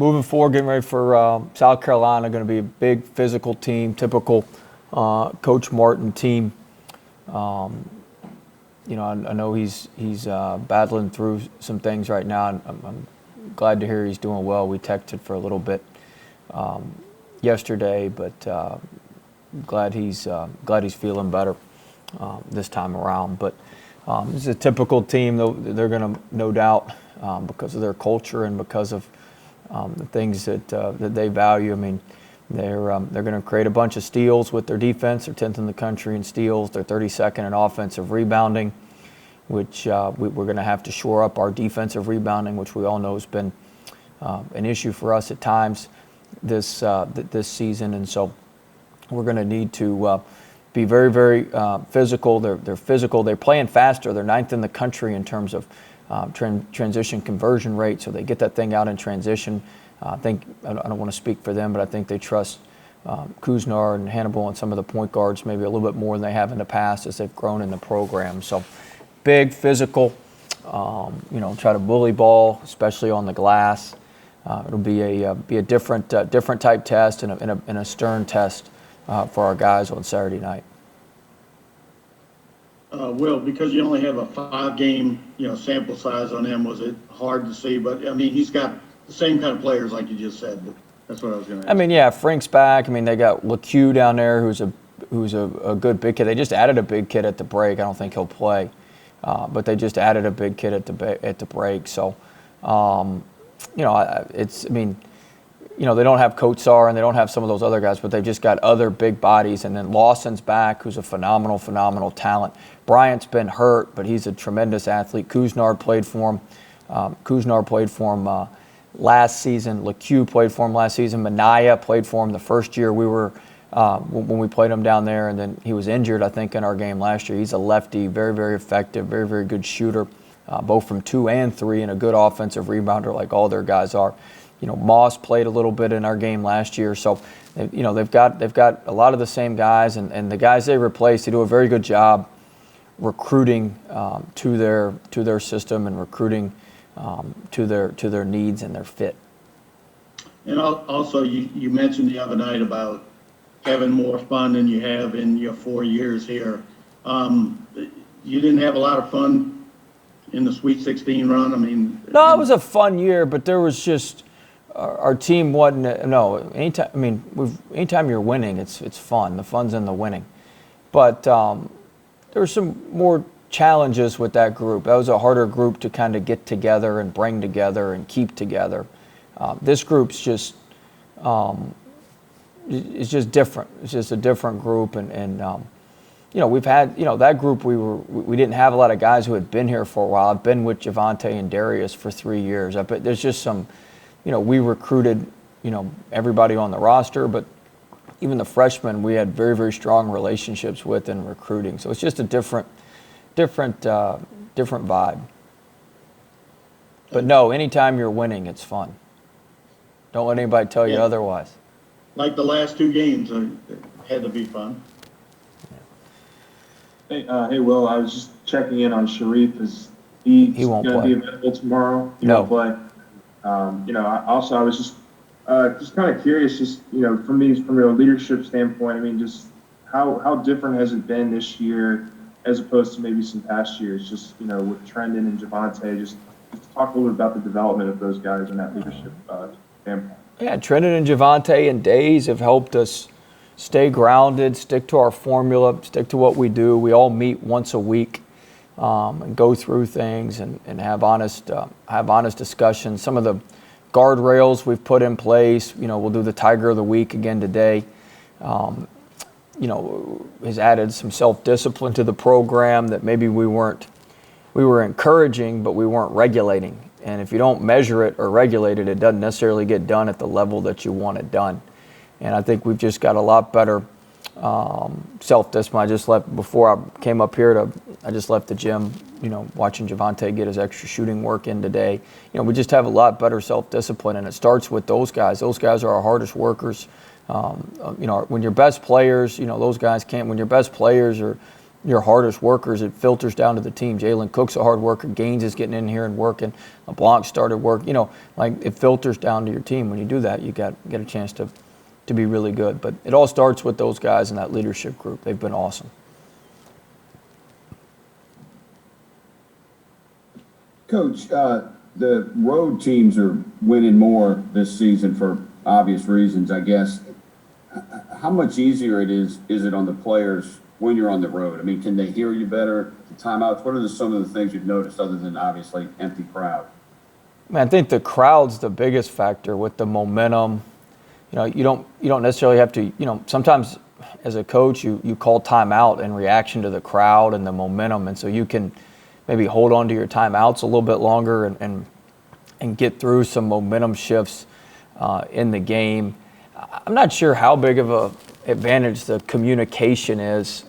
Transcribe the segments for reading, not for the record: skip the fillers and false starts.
moving forward, getting ready for South Carolina. Going to be a big physical team, typical Coach Martin team. I know he's battling through some things right now. I'm glad to hear he's doing well. We texted for a little bit yesterday, but glad he's feeling better this time around. But this is a typical team. They're going to, no doubt, because of their culture and because of the things that they value. I mean, they're going to create a bunch of steals with their defense. They're 10th in the country in steals. They're 32nd in offensive rebounding, which we're going to have to shore up our defensive rebounding, which we all know has been an issue for us at times this season. And so we're going to need to be very, very physical. They're physical. They're playing faster. They're 9th in the country in terms of transition conversion rate, so they get that thing out in transition. I don't want to speak for them, but I think they trust Kuznar and Hannibal and some of the point guards maybe a little bit more than they have in the past as they've grown in the program. So big, physical, try to bully ball, especially on the glass. It'll be a different type test and a stern test for our guys on Saturday night. Will, because you only have a 5-game, sample size on him, was it hard to see? But I mean, he's got the same kind of players like you just said. But that's what I was going to ask. I mean, yeah, Frank's back. I mean, they got LSU down there, who's a good big kid. They just added a big kid at the break. I don't think he'll play, but they just added a big kid at the break. So, they don't have Kotsar and they don't have some of those other guys, but they've just got other big bodies. And then Lawson's back, who's a phenomenal talent. Bryant's been hurt, but he's a tremendous athlete. Kuznar played for him last season. LeCue played for him last season. Minaya played for him the first year we were when we played him down there, and then he was injured, I think, in our game last year. He's a lefty, very, very effective, very, very good shooter, both from 2 and 3, and a good offensive rebounder like all their guys are. Moss played a little bit in our game last year, so they've got a lot of the same guys, and the guys they replace, they do a very good job recruiting to their system and recruiting to their needs and their fit. And also, you mentioned the other night about having more fun than you have in your 4 years here. You didn't have a lot of fun in the Sweet 16 run. I mean, no, it was a fun year, but there was just our team wasn't. Anytime you're winning, it's fun. The fun's in the winning, but there were some more challenges with that group. That was a harder group to kind of get together and bring together and keep together. This group's just it's just different. It's just a different group, and we've had that group. We didn't have a lot of guys who had been here for a while. I've been with Javante and Darius for 3 years. But there's just some, we recruited everybody on the roster, but even the freshmen we had very, very strong relationships with in recruiting. So it's just a different vibe. But no, anytime you're winning, it's fun. Don't let anybody tell you otherwise. Like the last 2 games had to be fun. Hey, Will, I was just checking in on Sharif. Is he going to be available tomorrow? He won't play. I was just kind of curious, from a leadership standpoint. I mean, just how different has it been this year as opposed to maybe some past years? Just with Trendon and Javante, just talk a little bit about the development of those guys in that leadership standpoint. Yeah, Trendon and Javante and Days have helped us stay grounded, stick to our formula, stick to what we do. We all meet once a week and go through things and have honest discussions. Some of the guardrails we've put in place, we'll do the Tiger of the Week again today. Has added some self-discipline to the program that maybe we were encouraging, but we weren't regulating. And if you don't measure it or regulate it, it doesn't necessarily get done at the level that you want it done. And I think we've just got a lot better self-discipline. I just left before I came up here I just left the gym, watching Javante get his extra shooting work in today. We just have a lot better self-discipline, and it starts with those guys. Those guys are our hardest workers. When your best players, those guys can't. When your best players are your hardest workers, it filters down to the team. Jalen Cook's a hard worker. Gaines is getting in here and working. LeBlanc started work. Like it filters down to your team. When you do that, you get a chance to be really good. But it all starts with those guys in that leadership group. They've been awesome. Coach, the road teams are winning more this season for obvious reasons, I guess. How much easier is it on the players when you're on the road? I mean, can they hear you better? The timeouts, what are some of the things you've noticed other than obviously empty crowd? I think the crowd's the biggest factor with the momentum. You don't necessarily have to, sometimes as a coach, you call timeout in reaction to the crowd and the momentum. And so you can maybe hold on to your timeouts a little bit longer and get through some momentum shifts in the game. I'm not sure how big of a advantage the communication is.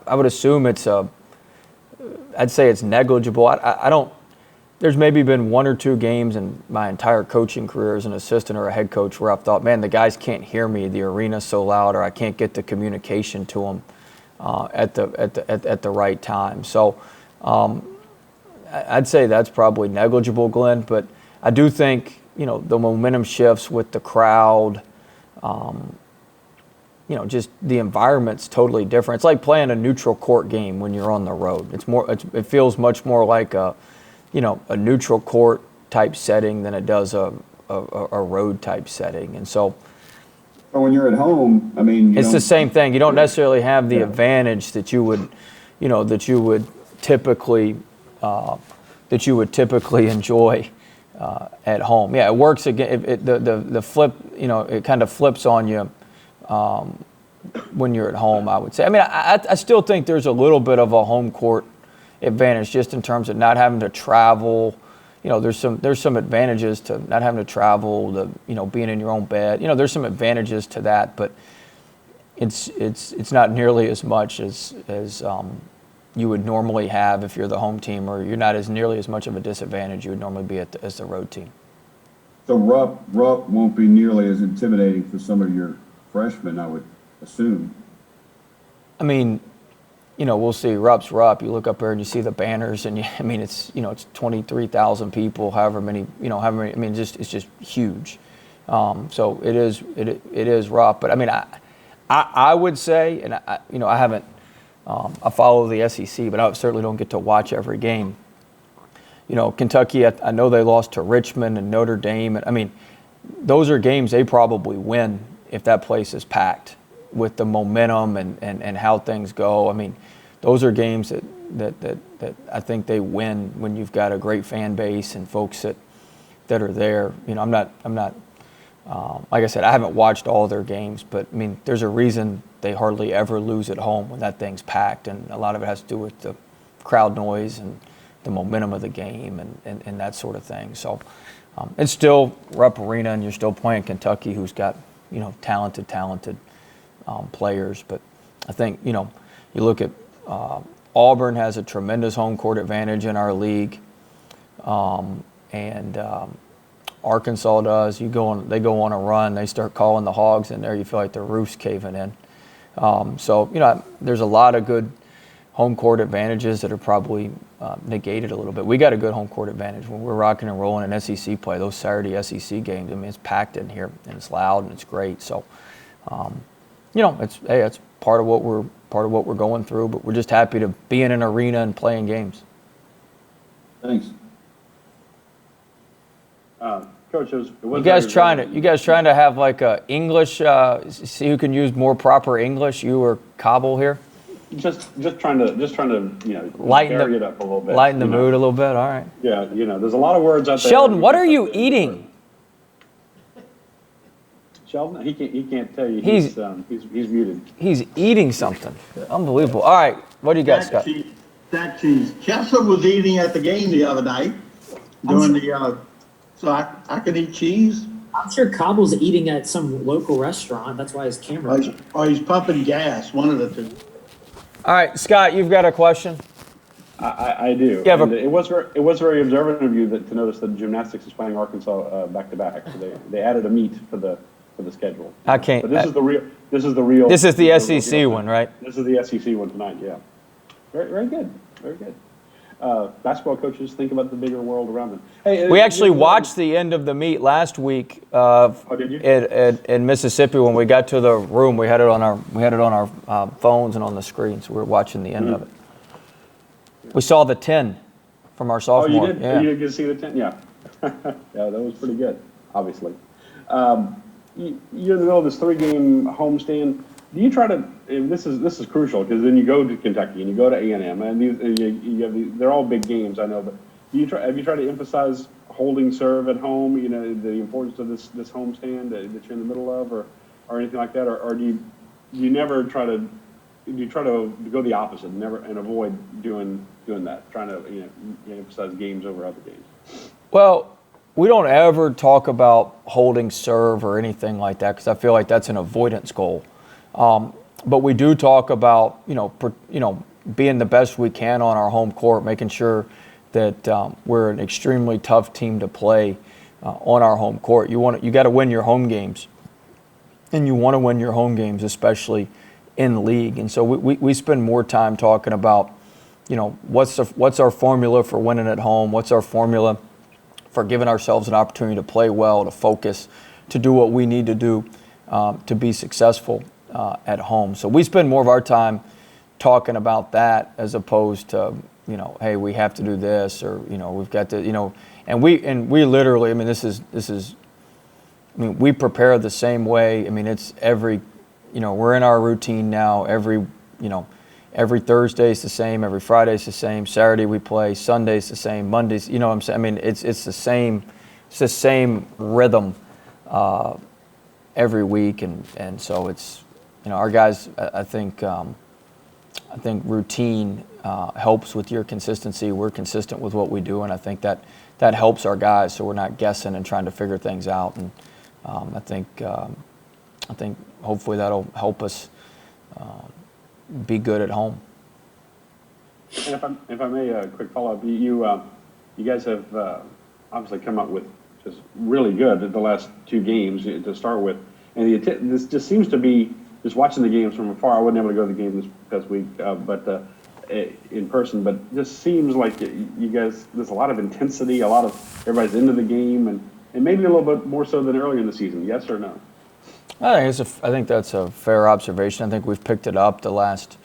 I would assume I'd say it's negligible. I don't. There's maybe been one or two games in my entire coaching career as an assistant or a head coach where I've thought, man, the guys can't hear me. The arena's so loud, or I can't get the communication to them at the right time. So I'd say that's probably negligible, Glenn. But I do think the momentum shifts with the crowd. Just the environment's totally different. It's like playing a neutral court game when you're on the road. It feels much more like a neutral court type setting than it does a road type setting. And so when you're at home, I mean, it's the same thing. You don't necessarily have the advantage that you would typically enjoy at home. Yeah, it works again. The flip, it kind of flips on you when you're at home, I would say. I mean, I still think there's a little bit of a home court advantage just in terms of not having to travel. There's some advantages to not having to travel, being in your own bed. There's some advantages to that, but it's not nearly as much as you would normally have if you're the home team, or you're not as nearly as much of a disadvantage you would normally be as the road team. So Rupp won't be nearly as intimidating for some of your freshmen, I would assume. I mean, we'll see. Rupp's Rupp. You look up there and you see the banners, and it's 23,000 people, however many. I mean, it's just huge. So it is Rupp. But I mean, I would say, and I haven't. I follow the SEC, but I certainly don't get to watch every game. Kentucky, I know they lost to Richmond and Notre Dame. I mean, those are games they probably win if that place is packed with the momentum and how things go. I mean, those are games that I think they win when you've got a great fan base and folks that are there. I'm not like I said, I haven't watched all their games, but I mean, there's a reason they hardly ever lose at home when that thing's packed, and a lot of it has to do with the crowd noise and the momentum of the game and that sort of thing. So it's still Rupp Arena, and you're still playing Kentucky, who's got talented players. But I think you look at Auburn has a tremendous home court advantage in our league, and Arkansas does. They go on a run, they start calling the Hogs in there. You feel like the roof's caving in. So there's a lot of good home court advantages that are probably negated a little bit. We got a good home court advantage when we're rocking and rolling in SEC play. Those Saturday SEC games, I mean, it's packed in here and it's loud and it's great. So, it's part of what we're going through. But we're just happy to be in an arena and playing games. Thanks. Coach, you guys trying to have like a English? See who can use more proper English. You or Cobble here? Just trying to lighten it up a little bit. Lighten the mood a little bit. All right. Yeah, there's a lot of words out there. Sheldon, what are you eating? Sheldon, he can't tell you. He's muted. He's eating something. Unbelievable. All right, what do you got, Scott? That cheese. Kessler was eating at the game the other night so I can eat cheese. I'm sure Cobble's eating at some local restaurant. That's why his camera. Or he's pumping gas. One of the two. All right, Scott, you've got a question. I do. Yeah, it was very observant of you to notice that gymnastics is playing Arkansas back to back. So they added a meet for the schedule. I can't. But this is the real. This is the SEC one, right? This is the SEC one tonight. Yeah. Very, very good. Very good. Basketball coaches think about the bigger world around them. Hey, We actually watched the end of the meet last week did you? in Mississippi. When we got to the room, we had it on our phones and on the screen, so we were watching the end of it. We saw the 10 from our sophomore. Oh, you did? Yeah. You did see the 10? Yeah. Yeah, that was pretty good, obviously. You're in the middle of this 3-game homestand. Do you try to? And this is crucial because then you go to Kentucky and you go to A&M, and you have they're all big games, I know. But have you tried to emphasize holding serve at home? You know, the importance of this homestand that you're in the middle of, or anything like that, or do you never try to? Do you try to go the opposite, and avoid doing that, trying to emphasize games over other games? Well, we don't ever talk about holding serve or anything like that because I feel like that's an avoidance goal. But we do talk about being the best we can on our home court, making sure that we're an extremely tough team to play on our home court. You got to win your home games, and you want to win your home games, especially in the league. And so we spend more time talking about what's our formula for winning at home, what's our formula for giving ourselves an opportunity to play well, to focus, to do what we need to do to be successful at home. So we spend more of our time talking about that as opposed to, hey, we have to do this, or, we've got to, and we literally, we prepare the same way. It's every, we're in our routine now. Every Thursday is the same. Every Friday is the same. Saturday we play. Sunday's the same. Mondays, what I'm saying? It's the same. It's the same rhythm every week, and so it's, our guys. I think routine helps with your consistency. We're consistent with what we do, and I think that helps our guys. So we're not guessing and trying to figure things out. And I think hopefully that'll help us be good at home. And if I may, a quick follow-up. You guys have obviously come up with just really good at the last 2 games to start with, and this just seems to be, just watching the games from afar. I wasn't able to go to the game this past week, but in person. But it just seems like you guys, there's a lot of intensity, a lot of everybody's into the game, and maybe a little bit more so than earlier in the season. Yes or no? I think that's a fair observation. I think we've picked it up the last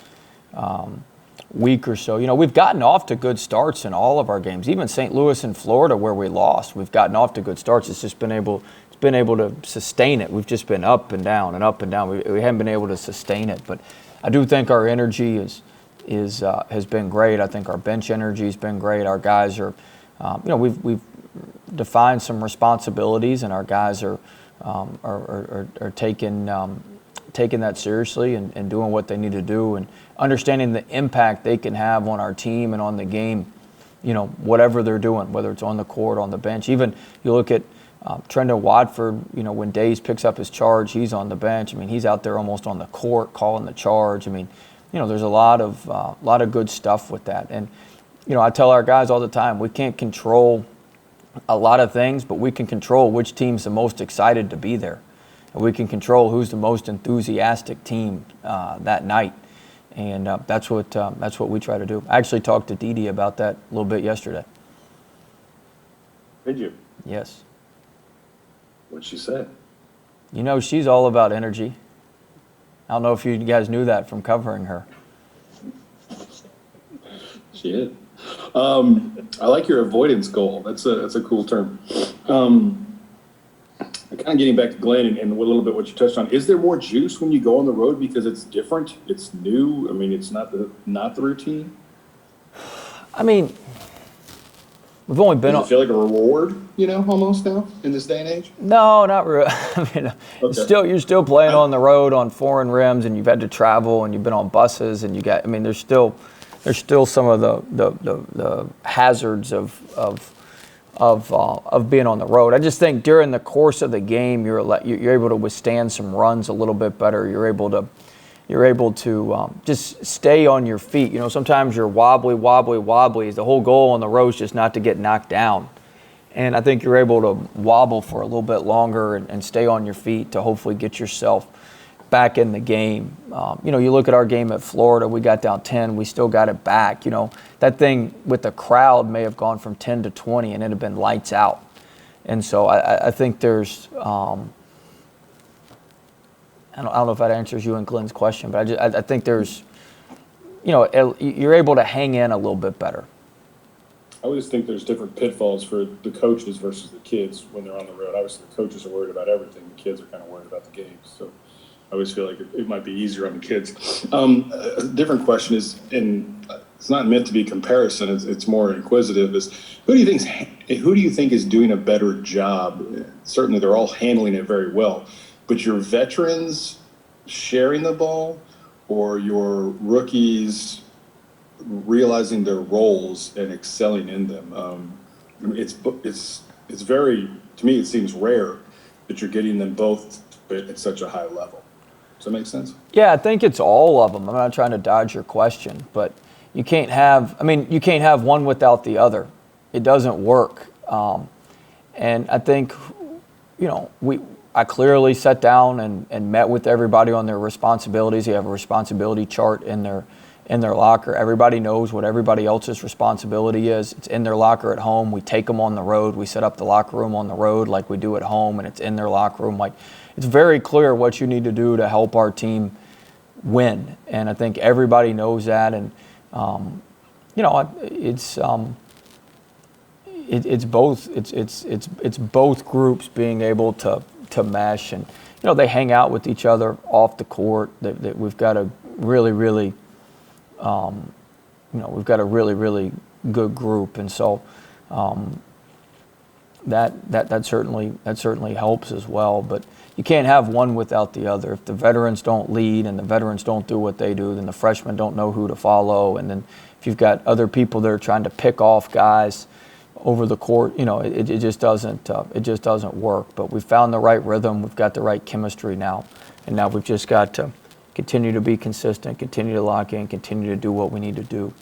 week or so. We've gotten off to good starts in all of our games. Even St. Louis and Florida, where we lost, we've gotten off to good starts. It's just been able to sustain it. We've just been up and down and up and down. We haven't been able to sustain it. But I do think our energy has been great. I think our bench energy has been great. Our guys are, we've defined some responsibilities, and our guys are taking that seriously and doing what they need to do, and understanding the impact they can have on our team and on the game, whatever they're doing, whether it's on the court, on the bench. Even you look at Trendon Watford, when Days picks up his charge, he's on the bench. He's out there almost on the court calling the charge. There's a lot of good stuff with that. And, I tell our guys all the time, we can't control a lot of things, but we can control which team's the most excited to be there. And we can control who's the most enthusiastic team that night. And that's what we try to do. I actually talked to Dee Dee about that a little bit yesterday. Did you? Yes. What'd she say? She's all about energy. I don't know if you guys knew that from covering her. She did. I like your avoidance goal. That's a cool term. Kind of getting back to Glenn and a little bit what you touched on. Is there more juice when you go on the road because it's different? It's new. It's not the routine. We've only been. Does it feel like a reward? Almost now in this day and age. No, not really. Okay. You're still playing on the road on foreign rims, and you've had to travel, and you've been on buses, and you got. There's still some of the hazards of being on the road. I just think during the course of the game, you're able to withstand some runs a little bit better. You're able to just stay on your feet. Sometimes you're wobbly. The whole goal on the road is just not to get knocked down. And I think you're able to wobble for a little bit longer and stay on your feet to hopefully get yourself back in the game. You look at our game at Florida, we got down 10, we still got it back. That thing with the crowd may have gone from 10 to 20 and it had been lights out. And so I think there's, I don't know if that answers you and Glenn's question, but I think there's, you're able to hang in a little bit better. I always think there's different pitfalls for the coaches versus the kids when they're on the road. Obviously, the coaches are worried about everything. The kids are kind of worried about the games. So I always feel like it might be easier on the kids. A different question is, and it's not meant to be comparison, it's more inquisitive, is who do you think is doing a better job? Certainly they're all handling it very well, but your veterans sharing the ball or your rookies realizing their roles and excelling in them? It's very, to me, it seems rare that you're getting them both at such a high level. Does that make sense? Yeah, I think it's all of them. I'm not trying to dodge your question, but you can't have one without the other. It doesn't work. And I think, I clearly sat down and met with everybody on their responsibilities. You have a responsibility chart in their locker. Everybody knows what everybody else's responsibility is. It's in their locker at home. We take them on the road. We set up the locker room on the road like we do at home, and it's in their locker room. Like, it's very clear what you need to do to help our team win. And I think everybody knows that. And it's both groups being able to mesh, and they hang out with each other off the court. That we've got a really really good group, and so that certainly helps as well. But you can't have one without the other. If the veterans don't lead and the veterans don't do what they do, then the freshmen don't know who to follow. And then if you've got other people that are trying to pick off guys over the court, it just doesn't work. But we've found the right rhythm. We've got the right chemistry now, and now we've just got to continue to be consistent, continue to lock in, continue to do what we need to do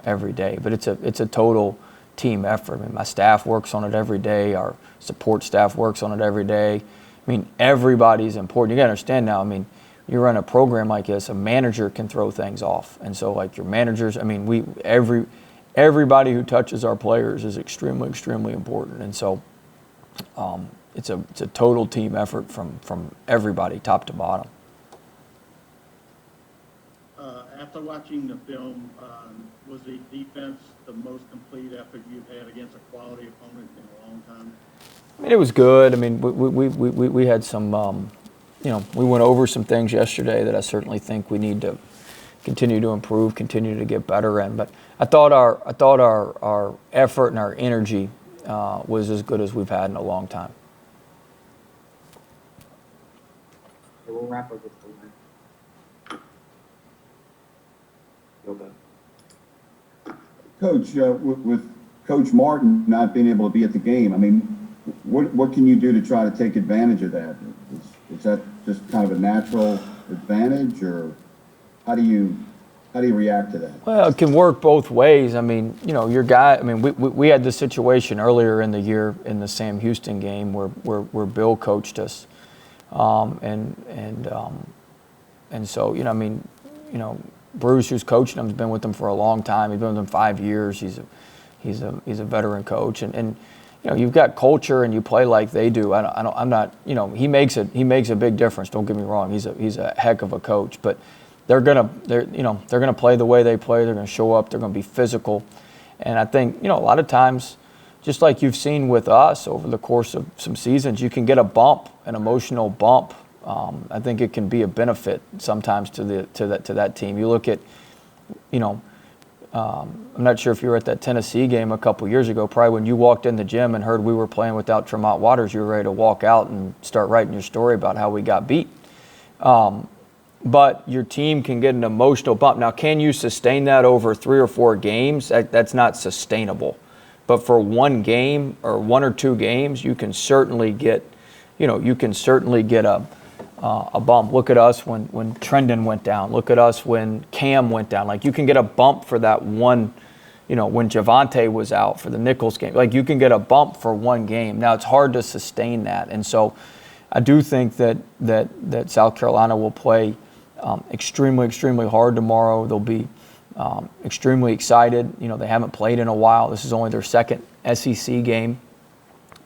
every day. But it's a total team effort. I mean, my staff works on it every day. Our support staff works on it every day. I mean, everybody's important. You got to understand now, I mean, you run a program like this, a manager can throw things off. And so, like, your managers, I mean, everybody who touches our players is extremely, extremely important. And so it's a total team effort from everybody, top to bottom. After watching the film, was the defense the most complete effort you've had against a quality opponent in a long time? I mean, it was good. I mean, we had some, we went over some things yesterday that I certainly think we need to continue to improve, continue to get better in. But I thought our effort and our energy was as good as we've had in a long time. We'll wrap up with the Coach, with Coach Martin not being able to be at the game, I mean, what can you do to try to take advantage of that? Is that just kind of a natural advantage, or how do you react to that? Well, it can work both ways. I mean, your guy. I mean, we had this situation earlier in the year in the Sam Houston game where Bill coached us, and so I mean, Bruce, who's coaching him, has been with them for a long time. He's been with them 5 years. He's a veteran coach, and you've got culture and you play like they do. I'm not. He makes a big difference. Don't get me wrong. He's a heck of a coach, but they're gonna play the way they play. They're gonna show up. They're gonna be physical, and I think a lot of times, just like you've seen with us over the course of some seasons, you can get a bump, an emotional bump. I think it can be a benefit sometimes to that team. You look at, I'm not sure if you were at that Tennessee game a couple years ago. Probably when you walked in the gym and heard we were playing without Tremont Waters, you were ready to walk out and start writing your story about how we got beat. But your team can get an emotional bump. Now, can you sustain that over 3 or 4 games? That's not sustainable. But for one game or 1 or 2 games, you can certainly get a bump. Look at us when Trendon went down. Look at us when Cam went down. Like, you can get a bump for that one, when Javante was out for the Nichols game. Like, you can get a bump for one game. Now, it's hard to sustain that. And so I do think that South Carolina will play extremely hard tomorrow. They'll be extremely excited. You know, they haven't played in a while. This is only their second SEC game,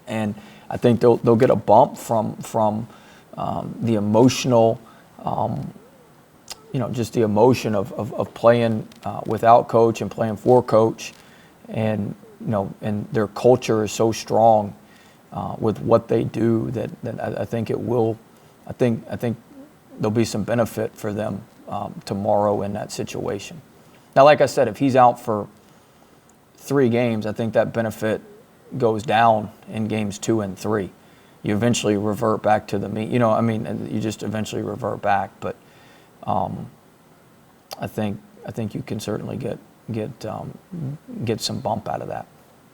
and I think they'll get a bump from the emotional, just the emotion of playing without coach and playing for coach, and and their culture is so strong with what they do that I think it will. I think there'll be some benefit for them tomorrow in that situation. Now, like I said, if he's out for 3 games, I think that benefit goes down in games 2 and 3. You eventually revert back to the mean. You just eventually revert back. But I think you can certainly get some bump out of that.